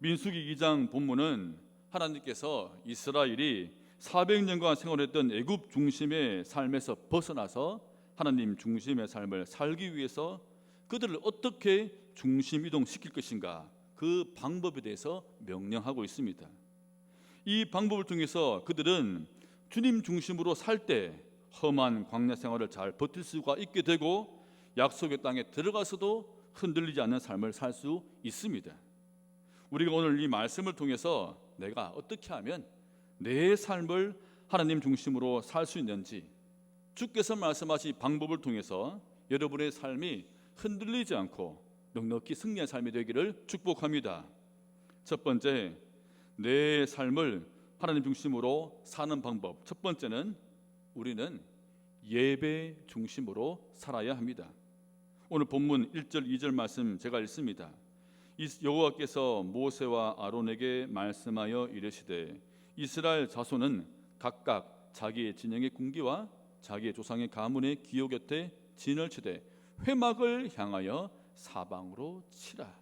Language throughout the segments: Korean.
민수기 2장 본문은 하나님께서 이스라엘이 400년간 생활했던 애굽 중심의 삶에서 벗어나서 하나님 중심의 삶을 살기 위해서 그들을 어떻게 중심 이동시킬 것인가, 그 방법에 대해서 명령하고 있습니다. 이 방법을 통해서 그들은 주님 중심으로 살 때 험한 광야 생활을 잘 버틸 수가 있게 되고 약속의 땅에 들어가서도 흔들리지 않는 삶을 살 수 있습니다. 우리가 오늘 이 말씀을 통해서 내가 어떻게 하면 내 삶을 하나님 중심으로 살 수 있는지, 주께서 말씀하신 방법을 통해서 여러분의 삶이 흔들리지 않고 넉넉히 승리한 삶이 되기를 축복합니다. 첫 번째, 내 삶을 하나님 중심으로 사는 방법. 첫 번째는 우리는 예배 중심으로 살아야 합니다. 오늘 본문 1절 2절 말씀 제가 읽습니다. 여호와께서 모세와 아론에게 말씀하여 이르시되 이스라엘 자손은 각각 자기의 진영의 군기와 자기의 조상의 가문의 기호 곁에 진을 치되 회막을 향하여 사방으로 치라.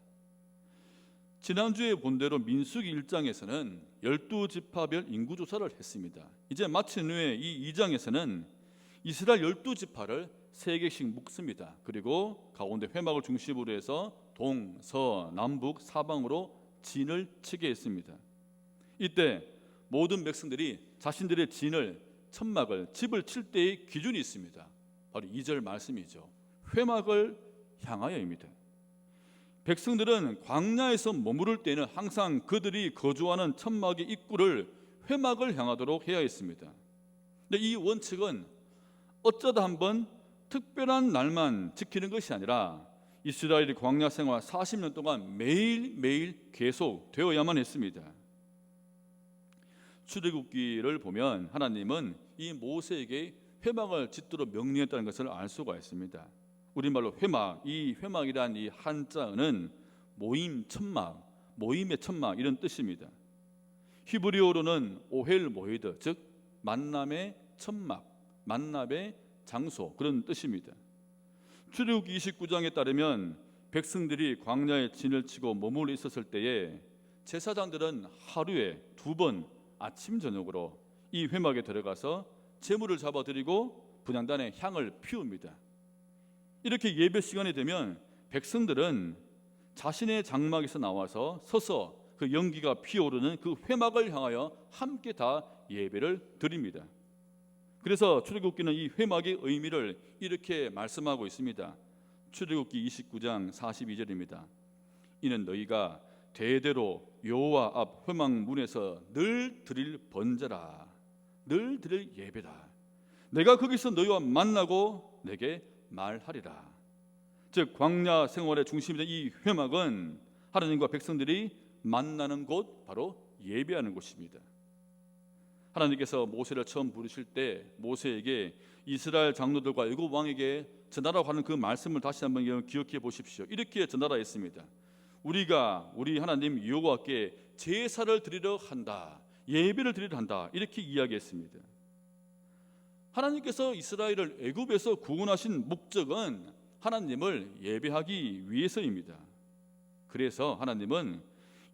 지난주에 본 대로 민수기 1장에서는 12지파별 인구조사를 했습니다. 이제 마친 후에 이 2장에서는 이스라엘 12지파를 3개씩 묶습니다. 그리고 가운데 회막을 중심으로 해서 동, 서, 남북, 사방으로 진을 치게 했습니다. 이때 모든 백성들이 자신들의 진을, 천막을, 집을 칠 때의 기준이 있습니다. 바로 2절 말씀이죠. 회막을 향하여입니다. 백성들은 광야에서 머무를 때는 항상 그들이 거주하는 천막의 입구를 회막을 향하도록 해야 했습니다. 근데 이 원칙은 어쩌다 한번 특별한 날만 지키는 것이 아니라 이스라엘이 광야 생활 40년 동안 매일매일 계속 되어야만 했습니다. 출애굽기를 보면 하나님은 이 모세에게 회막을 짓도록 명령했다는 것을 알 수가 있습니다. 우리말로 회막, 이 회막이란 이 한자어는 모임 천막, 모임의 천막 이런 뜻입니다. 히브리어로는 오헬 모히드, 즉 만남의 천막, 만남의 장소, 그런 뜻입니다. 출애굽기 29장에 따르면 백성들이 광야에 진을 치고 머물러 있었을 때에 제사장들은 하루에 2번 아침 저녁으로 이 회막에 들어가서 제물을 잡아드리고 분향단에 향을 피웁니다. 이렇게 예배 시간이 되면 백성들은 자신의 장막에서 나와서 서서 그 연기가 피어오르는 그 회막을 향하여 함께 다 예배를 드립니다. 그래서 출애굽기는 이 회막의 의미를 이렇게 말씀하고 있습니다. 출애굽기 29장 42절입니다. 이는 너희가 대대로 여호와 앞 회막 문에서 늘 드릴 번제라, 늘 드릴 예배다. 내가 거기서 너희와 만나고 내게 말하리라. 즉 광야 생활의 중심이 된 이 회막은 하나님과 백성들이 만나는 곳, 바로 예배하는 곳입니다. 하나님께서 모세를 처음 부르실 때 모세에게 이스라엘 장로들과 애굽 왕에게 전하라고 하는 그 말씀을 다시 한번 기억해 보십시오. 이렇게 전하라 했습니다. 우리가 우리 하나님 여호와께 제사를 드리려 한다, 예배를 드리려 한다, 이렇게 이야기했습니다. 하나님께서 이스라엘을 애굽에서 구원하신 목적은 하나님을 예배하기 위해서입니다. 그래서 하나님은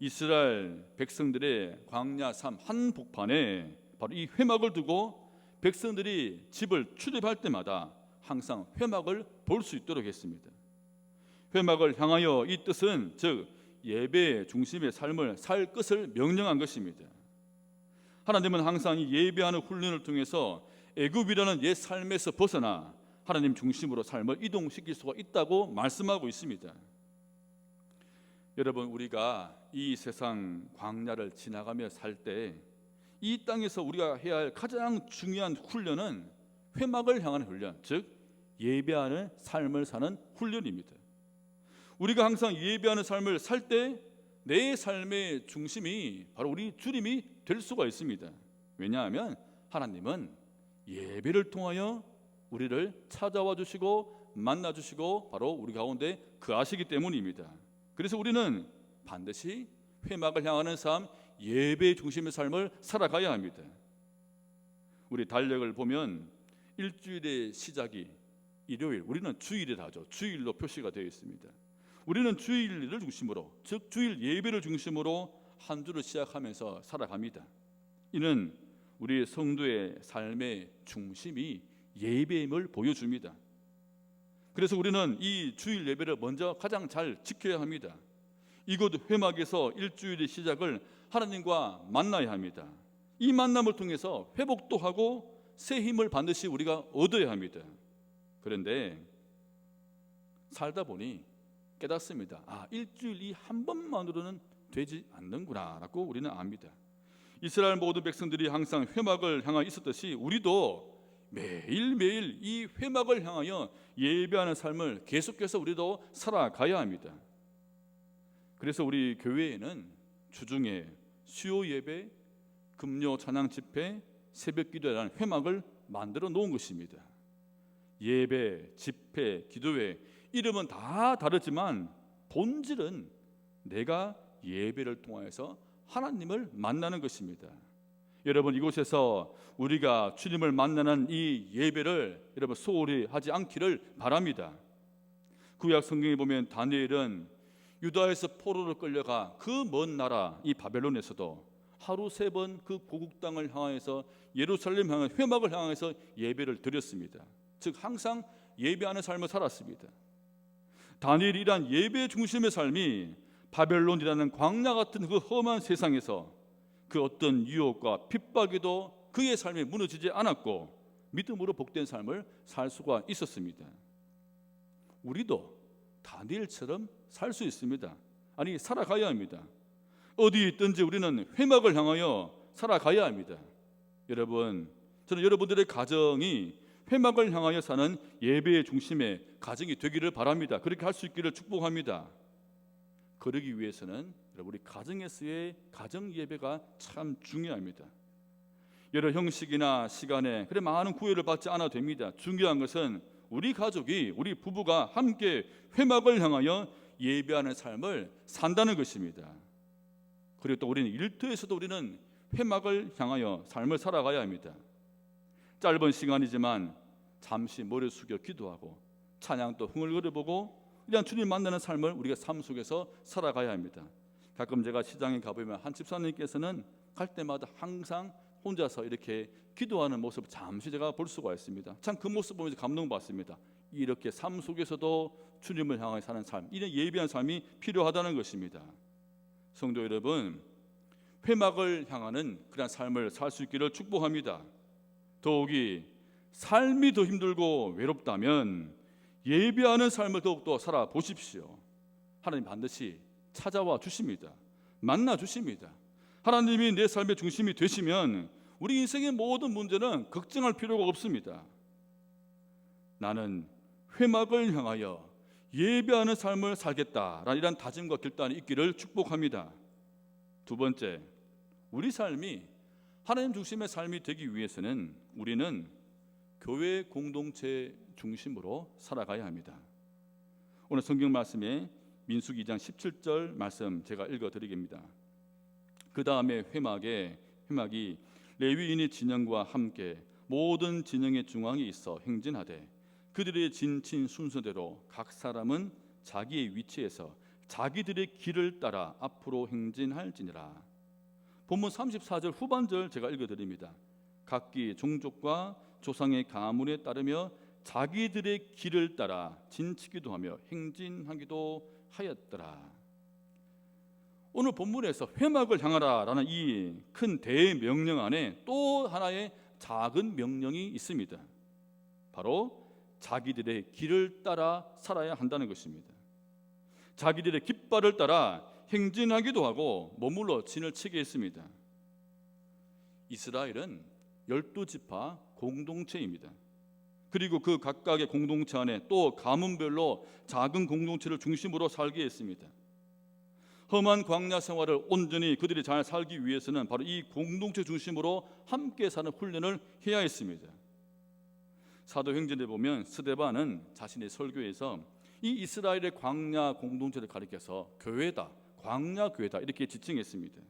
이스라엘 백성들의 광야 삶 한복판에 바로 이 회막을 두고 백성들이 집을 출입할 때마다 항상 회막을 볼 수 있도록 했습니다. 회막을 향하여 이 뜻은 즉 예배 중심의 삶을 살 것을 명령한 것입니다. 하나님은 항상 이 예배하는 훈련을 통해서 애굽이라는 옛 삶에서 벗어나 하나님 중심으로 삶을 이동시킬 수가 있다고 말씀하고 있습니다. 여러분, 우리가 이 세상 광야를 지나가며 살 때 이 땅에서 우리가 해야 할 가장 중요한 훈련은 회막을 향하는 훈련, 즉 예배하는 삶을 사는 훈련입니다. 우리가 항상 예배하는 삶을 살 때 내 삶의 중심이 바로 우리 주님이 될 수가 있습니다. 왜냐하면 하나님은 예배를 통하여 우리를 찾아와 주시고 만나 주시고 바로 우리 가운데 거하시기 때문입니다. 그래서 우리는 반드시 회막을 향하는 삶, 예배 중심의 삶을 살아가야 합니다. 우리 달력을 보면 일주일의 시작이 일요일, 우리는 주일이라 하죠. 주일로 표시가 되어 있습니다. 우리는 주일을 중심으로, 즉 주일 예배를 중심으로 한 주를 시작하면서 살아갑니다. 이는 우리 성도의 삶의 중심이 예배임을 보여줍니다. 그래서 우리는 이 주일 예배를 먼저 가장 잘 지켜야 합니다. 이곳 회막에서 일주일의 시작을 하나님과 만나야 합니다. 이 만남을 통해서 회복도 하고 새 힘을 반드시 우리가 얻어야 합니다. 그런데 살다 보니 깨닫습니다. 일주일이 한 번만으로는 되지 않는구나 라고 우리는 압니다. 이스라엘 모든 백성들이 항상 회막을 향하여 있었듯이 우리도 매일매일 이 회막을 향하여 예배하는 삶을 계속해서 우리도 살아가야 합니다. 그래서 우리 교회에는 주중에 수요 예배, 금요 찬양 집회, 새벽 기도라는 회막을 만들어 놓은 것입니다. 예배, 집회, 기도회 이름은 다 다르지만 본질은 내가 예배를 통하여서 하나님을 만나는 것입니다. 여러분, 이곳에서 우리가 주님을 만나는 이 예배를 여러분 소홀히 하지 않기를 바랍니다. 구약 성경에 보면 다니엘은 유다에서 포로로 끌려가 그 먼 나라 이 바벨론에서도 하루 3번 그 고국 땅을 향하여서 예루살렘 향한 회막을 향해서 예배를 드렸습니다. 즉 항상 예배하는 삶을 살았습니다. 다니엘이란 예배 중심의 삶이 바벨론이라는 광야 같은 그 험한 세상에서 그 어떤 유혹과 핍박에도 그의 삶이 무너지지 않았고 믿음으로 복된 삶을 살 수가 있었습니다. 우리도 다니엘처럼 살 수 있습니다. 아니, 살아가야 합니다. 어디 있든지 우리는 회막을 향하여 살아가야 합니다. 여러분, 저는 여러분들의 가정이 회막을 향하여 사는 예배의 중심의 가정이 되기를 바랍니다. 그렇게 할 수 있기를 축복합니다. 그러기 위해서는 우리 가정에서의 가정 예배가 참 중요합니다. 여러 형식이나 시간에 그래 많은 구애를 받지 않아도 됩니다. 중요한 것은 우리 가족이, 우리 부부가 함께 회막을 향하여 예배하는 삶을 산다는 것입니다. 그리고 또 우리는 일터에서도 우리는 회막을 향하여 삶을 살아가야 합니다. 짧은 시간이지만 잠시 머리 숙여 기도하고 찬양도 흥얼거려보고 그냥 주님 만나는 삶을 우리가 삶 속에서 살아가야 합니다. 가끔 제가 시장에 가보면 한 집사님께서는 갈 때마다 항상 혼자서 이렇게 기도하는 모습을 잠시 제가 볼 수가 있습니다. 참 그 모습 보면서 감동받습니다. 이렇게 삶 속에서도 주님을 향해 사는 삶, 이런 예비한 삶이 필요하다는 것입니다. 성도 여러분, 회막을 향하는 그런 삶을 살 수 있기를 축복합니다. 더욱이 삶이 더 힘들고 외롭다면 예배하는 삶을 더욱더 살아보십시오. 하나님 반드시 찾아와 주십니다. 만나 주십니다. 하나님이 내 삶의 중심이 되시면 우리 인생의 모든 문제는 걱정할 필요가 없습니다. 나는 회막을 향하여 예배하는 삶을 살겠다라는 이런 다짐과 결단이 있기를 축복합니다. 두 번째, 우리 삶이 하나님 중심의 삶이 되기 위해서는 우리는 교회 공동체 중심으로 살아가야 합니다. 오늘 성경 말씀에 민수기 2장 17절 말씀 제가 읽어드리겠습니다. 그 다음에 회막이 레위인의 진영과 함께 모든 진영의 중앙에 있어 행진하되 그들의 진친 순서대로 각 사람은 자기의 위치에서 자기들의 길을 따라 앞으로 행진할지니라. 본문 34절 후반절 제가 읽어드립니다. 각기 종족과 조상의 가문에 따르며 자기들의 길을 따라 진치기도 하며 행진하기도 하였더라. 오늘 본문에서 회막을 향하라라는 이 큰 대명령 안에 또 하나의 작은 명령이 있습니다. 바로 자기들의 길을 따라 살아야 한다는 것입니다. 자기들의 깃발을 따라 행진하기도 하고 머물러 진을 치게 했습니다. 이스라엘은 12지파 공동체입니다. 그리고 그 각각의 공동체 안에 또 가문별로 작은 공동체를 중심으로 살게 했습니다. 험한 광야 생활을 온전히 그들이 잘 살기 위해서는 바로 이 공동체 중심으로 함께 사는 훈련을 해야 했습니다. 사도행전에 보면 스데반은 자신의 설교에서 이 이스라엘의 광야 공동체를 가리켜서 교회다, 광야 교회다 이렇게 지칭했습니다.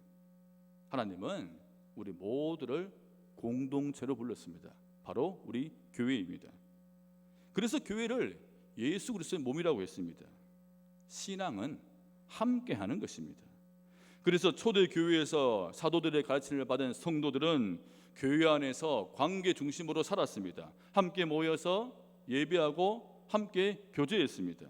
하나님은 우리 모두를 공동체로 불렀습니다. 바로 우리 교회입니다. 그래서 교회를 예수 그리스도의 몸이라고 했습니다. 신앙은 함께하는 것입니다. 그래서 초대교회에서 사도들의 가르침을 받은 성도들은 교회 안에서 관계 중심으로 살았습니다. 함께 모여서 예배하고 함께 교제했습니다.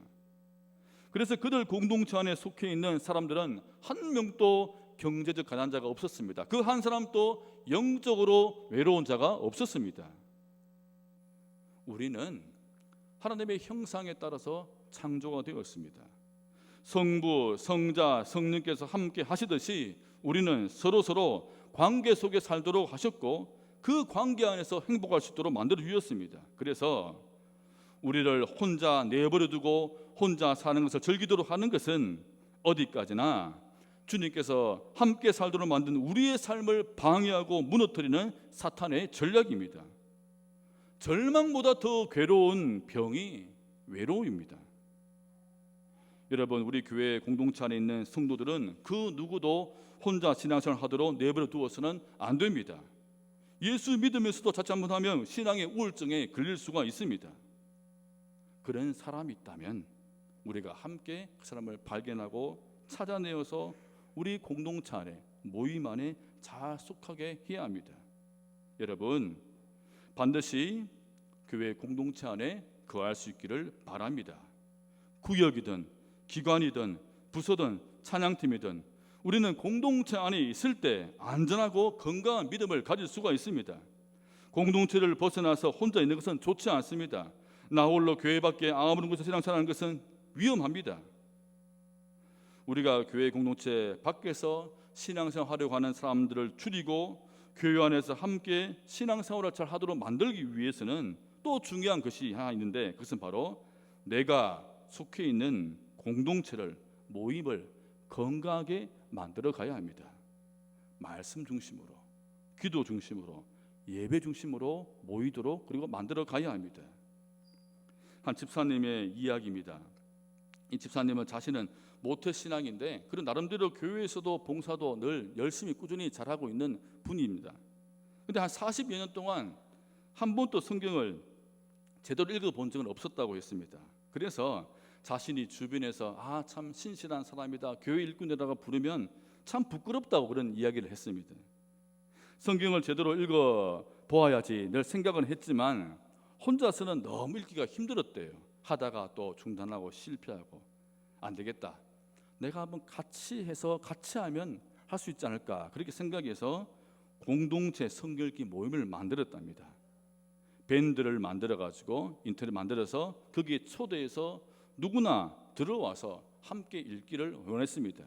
그래서 그들 공동체 안에 속해 있는 사람들은 한 명도 경제적 가난자가 없었습니다. 그 한 사람도 영적으로 외로운 자가 없었습니다. 우리는 하나님의 형상에 따라서 창조가 되었습니다. 성부, 성자, 성령께서 함께 하시듯이 우리는 서로 관계 속에 살도록 하셨고 그 관계 안에서 행복할 수 있도록 만들어 주셨습니다. 그래서 우리를 혼자 내버려 두고 혼자 사는 것을 즐기도록 하는 것은 어디까지나 주님께서 함께 살도록 만든 우리의 삶을 방해하고 무너뜨리는 사탄의 전략입니다. 절망보다 더 괴로운 병이 외로움입니다. 여러분, 우리 교회 공동체 안에 있는 성도들은 그 누구도 혼자 신앙생활을 하도록 내버려 두어서는 안 됩니다. 예수 믿으면서도 자칫 잘못하면 신앙의 우울증에 걸릴 수가 있습니다. 그런 사람이 있다면 우리가 함께 그 사람을 발견하고 찾아내어서 우리 공동체 안에, 모임 안에 잘 속하게 해야 합니다. 여러분, 반드시 교회 공동체 안에 거할 수 있기를 바랍니다. 구역이든 기관이든 부서든 찬양팀이든 우리는 공동체 안에 있을 때 안전하고 건강한 믿음을 가질 수가 있습니다. 공동체를 벗어나서 혼자 있는 것은 좋지 않습니다. 나 홀로 교회 밖에 아무런 곳에서 신앙생활하는 것은 위험합니다. 우리가 교회 공동체 밖에서 신앙생활 하려고 하는 사람들을 줄이고 교회 안에서 함께 신앙생활을 잘 하도록 만들기 위해서는 또 중요한 것이 하나 있는데, 그것은 바로 내가 속해 있는 공동체를, 모임을 건강하게 만들어 가야 합니다. 말씀 중심으로, 기도 중심으로, 예배 중심으로 모이도록 그리고 만들어 가야 합니다. 한 집사님의 이야기입니다. 이 집사님은 자신은 모태신앙인데 그런 나름대로 교회에서도 봉사도 늘 열심히 꾸준히 잘하고 있는 분입니다. 그런데 한 40여 년 동안 한 번도 성경을 제대로 읽어본 적은 없었다고 했습니다. 그래서 자신이 주변에서 참 신실한 사람이다, 교회 일꾼이라고 부르면 참 부끄럽다고 그런 이야기를 했습니다. 성경을 제대로 읽어보아야지 늘 생각은 했지만 혼자서는 너무 읽기가 힘들었대요. 하다가 또 중단하고 실패하고 안 되겠다, 내가 한번 같이 해서 같이 하면 할 수 있지 않을까, 그렇게 생각해서 공동체 성경 읽기 모임을 만들었답니다. 밴드를 만들어가지고 인터넷 만들어서 거기에 초대해서 누구나 들어와서 함께 읽기를 원했습니다.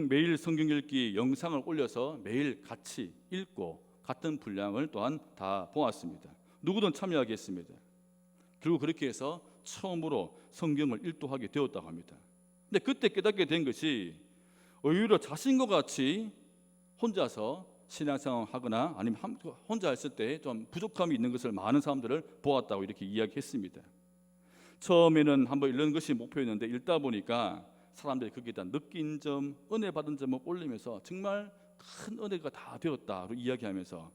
매일 성경 읽기 영상을 올려서 매일 같이 읽고 같은 분량을 또한 다 보았습니다. 누구든 참여하게 했습니다. 그리고 그렇게 해서 처음으로 성경을 일도하게 되었다고 합니다. 근데 그때 깨닫게 된 것이 오히려 자신과 같이 혼자서 신앙생활 하거나 아니면 혼자 했을 때 좀 부족함이 있는 것을 많은 사람들을 보았다고 이렇게 이야기했습니다. 처음에는 한번 이런 것이 목표였는데 읽다 보니까 사람들이 거기에 대한 느낀 점, 은혜 받은 점을 올리면서 정말 큰 은혜가 다 되었다고 이야기하면서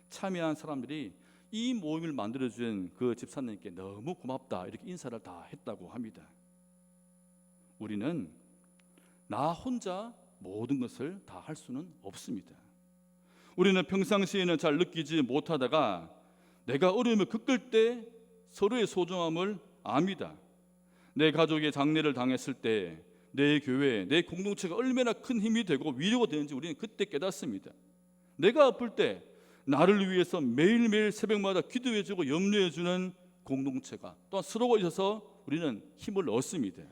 참여한 사람들이 이 모임을 만들어준 그 집사님께 너무 고맙다 이렇게 인사를 다 했다고 합니다. 우리는 나 혼자 모든 것을 다 할 수는 없습니다. 우리는 평상시에는 잘 느끼지 못하다가 내가 어려움을 겪을 때 서로의 소중함을 압니다. 내 가족의 장례를 당했을 때 내 교회, 내 공동체가 얼마나 큰 힘이 되고 위로가 되는지 우리는 그때 깨닫습니다. 내가 아플 때 나를 위해서 매일매일 새벽마다 기도해주고 염려해주는 공동체가 또한 서로가 있어서 우리는 힘을 얻습니다.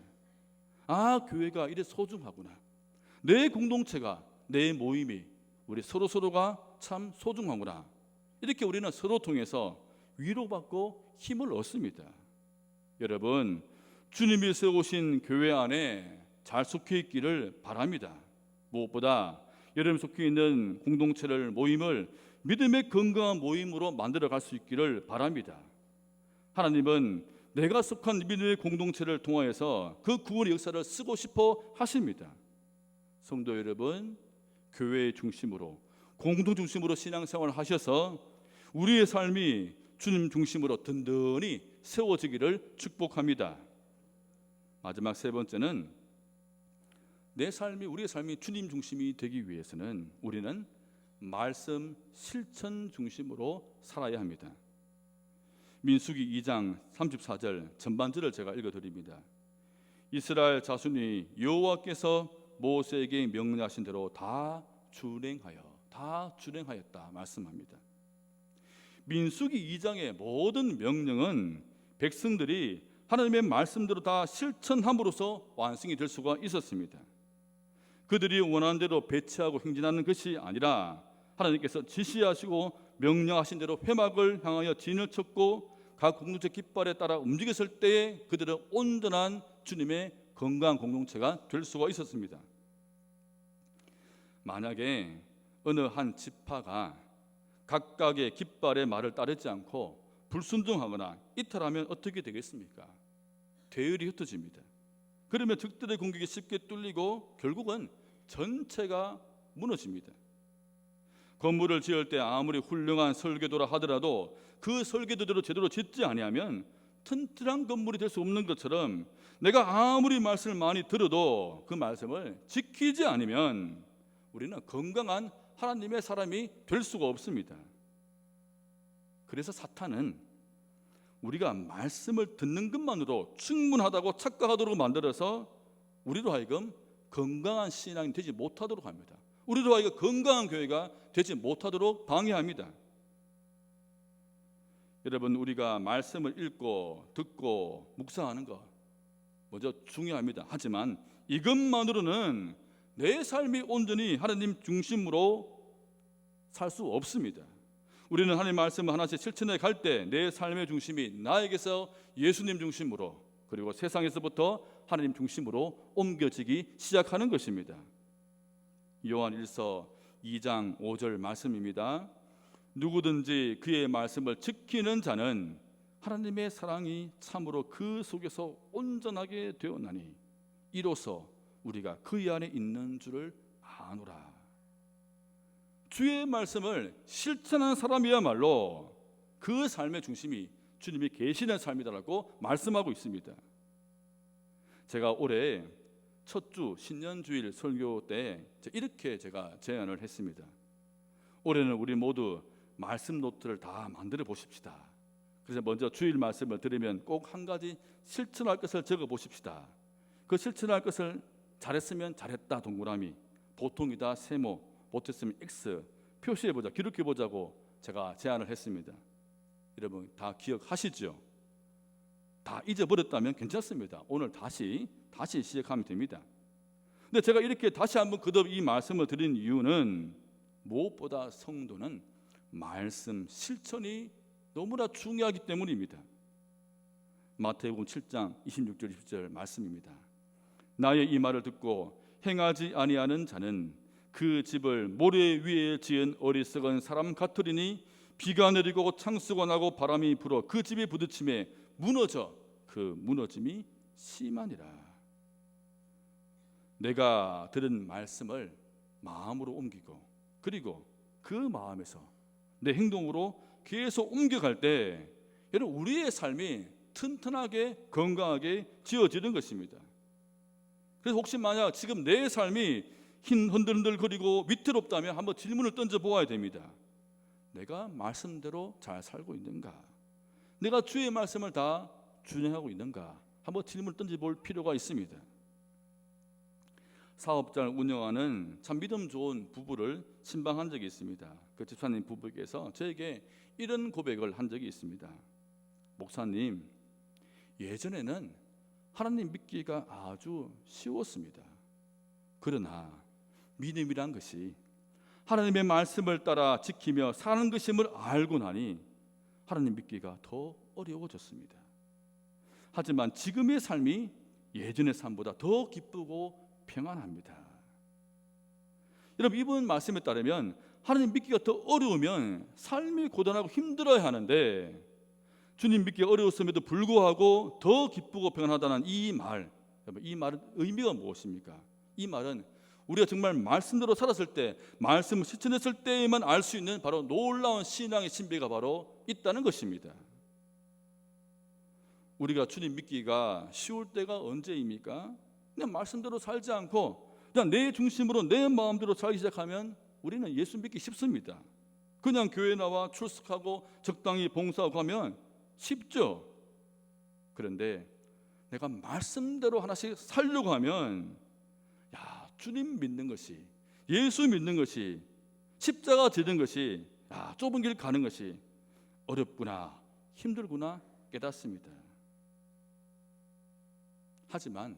교회가 이래 소중하구나, 내 공동체가, 내 모임이 우리 서로가 참 소중하구나, 이렇게 우리는 서로 통해서 위로받고 힘을 얻습니다. 여러분, 주님이 세우신 교회 안에 잘 속해 있기를 바랍니다. 무엇보다 여러분 속해 있는 공동체를, 모임을 믿음의 건강한 모임으로 만들어갈 수 있기를 바랍니다. 하나님은 내가 속한 믿음의 공동체를 통하여서 그 구원의 역사를 쓰고 싶어 하십니다. 성도 여러분, 교회 중심으로, 공동 중심으로 신앙생활을 하셔서 우리의 삶이 주님 중심으로 든든히 세워지기를 축복합니다. 마지막 세 번째는 우리의 삶이 주님 중심이 되기 위해서는 우리는 말씀 실천 중심으로 살아야 합니다. 민수기 2장 34절 전반절을 제가 읽어드립니다. 이스라엘 자손이 여호와께서 모세에게 명령하신 대로 다 준행하였다 말씀합니다. 민수기 2장의 모든 명령은 백성들이 하나님의 말씀대로 다 실천함으로써 완성이 될 수가 있었습니다. 그들이 원하는 대로 배치하고 행진하는 것이 아니라 하나님께서 지시하시고 명령하신 대로 회막을 향하여 진을 쳤고 각 공동체 깃발에 따라 움직였을 때에 그들은 온전한 주님의 건강한 공동체가 될 수가 있었습니다. 만약에 어느 한 지파가 각각의 깃발의 말을 따르지 않고 불순종하거나 이탈하면 어떻게 되겠습니까? 대열이 흩어집니다. 그러면 적들의 공격이 쉽게 뚫리고 결국은 전체가 무너집니다. 건물을 지을 때 아무리 훌륭한 설계도라 하더라도 그 설계도대로 제대로 짓지 아니하면 튼튼한 건물이 될 수 없는 것처럼 내가 아무리 말씀을 많이 들어도 그 말씀을 지키지 않으면 우리는 건강한 하나님의 사람이 될 수가 없습니다. 그래서 사탄은 우리가 말씀을 듣는 것만으로 충분하다고 착각하도록 만들어서 우리로 하여금 건강한 신앙이 되지 못하도록 합니다. 우리로 하여금 건강한 교회가 되지 못하도록 방해합니다. 여러분, 우리가 말씀을 읽고 듣고 묵상하는 것 먼저 중요합니다. 하지만 이것만으로는 내 삶이 온전히 하나님 중심으로 살 수 없습니다. 우리는 하나님 말씀을 하나씩 실천해 갈 때 내 삶의 중심이 나에게서 예수님 중심으로 그리고 세상에서부터 하나님 중심으로 옮겨지기 시작하는 것입니다. 요한 1서 2장 5절 말씀입니다. 누구든지 그의 말씀을 지키는 자는 하나님의 사랑이 참으로 그 속에서 온전하게 되었나니 이로써 우리가 그의 안에 있는 줄을 아노라. 주의 말씀을 실천하는 사람이야말로 그 삶의 중심이 주님이 계시는 삶이다라고 말씀하고 있습니다. 제가 올해 첫 주 신년주일 설교 때 이렇게 제가 제안을 했습니다. 올해는 우리 모두 말씀 노트를 다 만들어 보십시다. 그래서 먼저 주일 말씀을 들으면 꼭 한 가지 실천할 것을 적어 보십시다. 그 실천할 것을 잘했으면 잘했다 동그라미, 보통이다 세모, 못했으면 X 표시해보자, 기록해보자고 제가 제안을 했습니다. 여러분 다 기억하시죠? 다 잊어버렸다면 괜찮습니다. 오늘 다시 시작하면 됩니다. 근데 제가 이렇게 다시 한번 거듭 이 말씀을 드린 이유는 무엇보다 성도는 말씀 실천이 너무나 중요하기 때문입니다. 마태복음 7장 26절 20절 말씀입니다. 나의 이 말을 듣고 행하지 아니하는 자는 그 집을 모래 위에 지은 어리석은 사람 같으리니 비가 내리고 창수가 나고 바람이 불어 그 집이 부딪힘에 무너져 그 무너짐이 심하니라. 내가 들은 말씀을 마음으로 옮기고 그리고 그 마음에서 내 행동으로 계속 옮겨갈 때 여러분 우리의 삶이 튼튼하게 건강하게 지어지는 것입니다. 그래서 혹시 만약 지금 내 삶이 흔들흔들거리고 위태롭다면 한번 질문을 던져보아야 됩니다. 내가 말씀대로 잘 살고 있는가? 내가 주의 말씀을 다 준행하고 있는가? 한번 질문을 던져볼 필요가 있습니다. 사업장을 운영하는 참 믿음 좋은 부부를 신방한 적이 있습니다. 그 집사님 부부께서 저에게 이런 고백을 한 적이 있습니다. 목사님, 예전에는 하나님 믿기가 아주 쉬웠습니다. 그러나 믿음이란 것이 하나님의 말씀을 따라 지키며 사는 것임을 알고 나니 하나님 믿기가 더 어려워졌습니다. 하지만 지금의 삶이 예전의 삶보다 더 기쁘고 평안합니다. 여러분 이번 말씀에 따르면 하나님 믿기가 더 어려우면 삶이 고단하고 힘들어야 하는데 주님 믿기가 어려웠음에도 불구하고 더 기쁘고 평안하다는 이 말은 의미가 무엇입니까? 이 말은 우리가 정말 말씀대로 살았을 때 말씀을 실천했을 때에만 알 수 있는 바로 놀라운 신앙의 신비가 바로 있다는 것입니다. 우리가 주님 믿기가 쉬울 때가 언제입니까? 그냥 말씀대로 살지 않고 그냥 내 중심으로 내 마음대로 살기 시작하면 우리는 예수 믿기 쉽습니다. 그냥 교회 나와 출석하고 적당히 봉사하고 하면 쉽죠. 그런데 내가 말씀대로 하나씩 살려고 하면 주님 믿는 것이, 예수 믿는 것이, 십자가 지는 것이, 좁은 길 가는 것이 어렵구나, 힘들구나 깨닫습니다. 하지만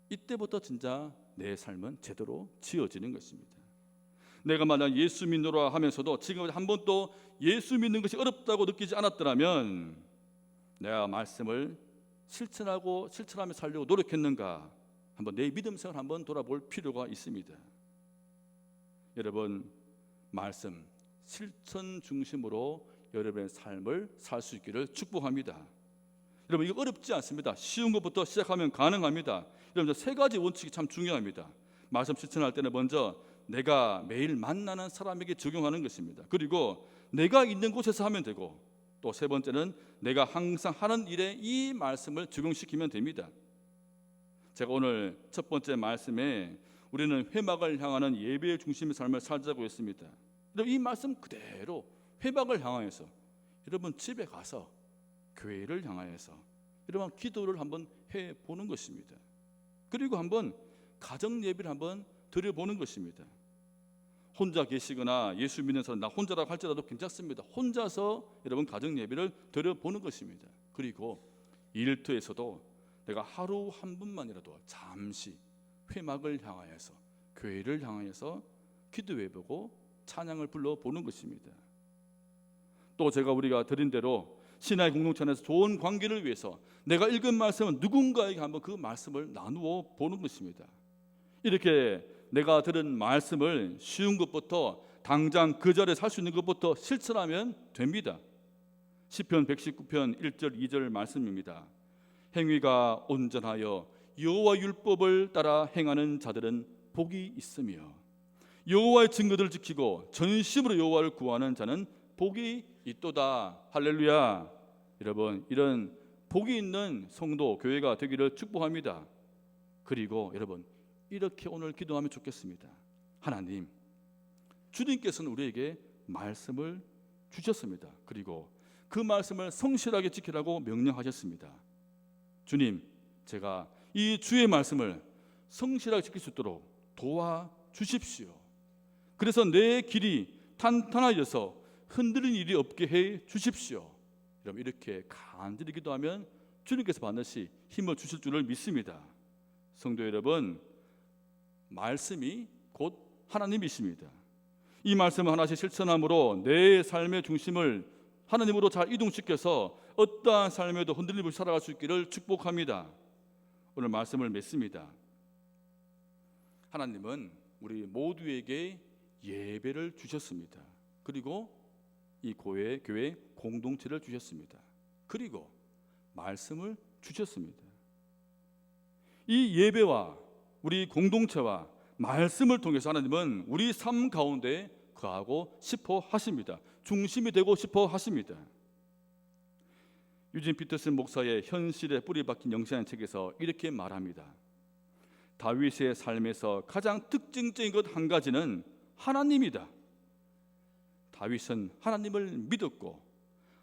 이때부터 진짜 내 삶은 제대로 지어지는 것입니다. 내가 만약 예수 믿노라 하면서도 지금 한 번도 예수 믿는 것이 어렵다고 느끼지 않았더라면 내가 말씀을 실천하며 살려고 노력했는가, 한번 내 믿음 생활 한번 돌아볼 필요가 있습니다. 여러분, 말씀 실천 중심으로 여러분의 삶을 살 수 있기를 축복합니다. 여러분, 이거 어렵지 않습니다. 쉬운 것부터 시작하면 가능합니다. 여러분, 세 가지 원칙이 참 중요합니다. 말씀 실천할 때는 먼저 내가 매일 만나는 사람에게 적용하는 것입니다. 그리고 내가 있는 곳에서 하면 되고, 또 세 번째는 내가 항상 하는 일에 이 말씀을 적용시키면 됩니다. 제가 오늘 첫 번째 말씀에 우리는 회막을 향하는 예배의 중심의 삶을 살자고 했습니다. 이 말씀 그대로 회막을 향하여서 여러분 집에 가서 교회를 향하여서 여러분 기도를 한번 해보는 것입니다. 그리고 한번 가정 예배를 한번 드려보는 것입니다. 혼자 계시거나 예수 믿는 사람 나 혼자라고 할지라도 괜찮습니다. 혼자서 여러분 가정 예배를 드려보는 것입니다. 그리고 일터에서도 내가 하루 한 분만이라도 잠시 회막을 향하여서 교회를 향하여서 기도해보고 찬양을 불러보는 것입니다. 또 우리가 드린 대로 신앙의 공동체 안에서 좋은 관계를 위해서 내가 읽은 말씀은 누군가에게 한번 그 말씀을 나누어 보는 것입니다. 이렇게 내가 들은 말씀을 쉬운 것부터 당장 그 자리에 살 수 있는 것부터 실천하면 됩니다. 시편 119편 1절 2절 말씀입니다. 행위가 온전하여 여호와 율법을 따라 행하는 자들은 복이 있으며 여호와의 증거들을 지키고 전심으로 여호와를 구하는 자는 복이 있도다. 할렐루야. 여러분, 이런 복이 있는 성도 교회가 되기를 축복합니다. 그리고 여러분, 이렇게 오늘 기도하면 좋겠습니다. 하나님, 주님께서는 우리에게 말씀을 주셨습니다. 그리고 그 말씀을 성실하게 지키라고 명령하셨습니다. 주님, 제가 이 주의 말씀을 성실하게 지킬 수 있도록 도와주십시오. 그래서 내 길이 탄탄해져서 흔들리는 일이 없게 해 주십시오. 여러분, 이렇게 간절히 기도하면 주님께서 반드시 힘을 주실 줄을 믿습니다. 성도 여러분, 말씀이 곧 하나님이십니다. 이 말씀을 하나씩 실천함으로 내 삶의 중심을 하나님으로 잘 이동시켜서 어떠한 삶에도 흔들림 없이 살아갈 수 있기를 축복합니다. 오늘 말씀을 맺습니다. 하나님은 우리 모두에게 예배를 주셨습니다. 그리고 이 교회 공동체를 주셨습니다. 그리고 말씀을 주셨습니다. 이 예배와 우리 공동체와 말씀을 통해서 하나님은 우리 삶 가운데 거하고 싶어 하십니다. 중심이 되고 싶어 하십니다. 유진 피터슨 목사의 현실에 뿌리 박힌 영시라는 책에서 이렇게 말합니다. 다윗의 삶에서 가장 특징적인 것 한 가지는 하나님이다. 다윗은 하나님을 믿었고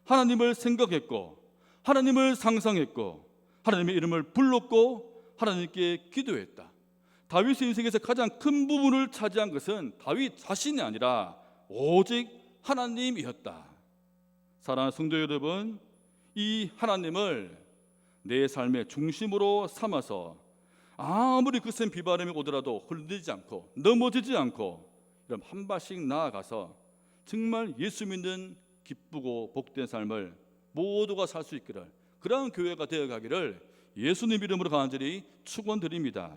하나님을 생각했고 하나님을 상상했고 하나님의 이름을 불렀고 하나님께 기도했다. 다윗의 인생에서 가장 큰 부분을 차지한 것은 다윗 자신이 아니라 오직 하나님이었다. 사랑하는 성도 여러분, 이 하나님을 내 삶의 중심으로 삼아서 아무리 거센 비바람이 오더라도 흔들리지 않고 넘어지지 않고 이런 한 발씩 나아가서 정말 예수 믿는 기쁘고 복된 삶을 모두가 살 수 있기를, 그러한 교회가 되어가기를 예수님 이름으로 간절히 축원드립니다.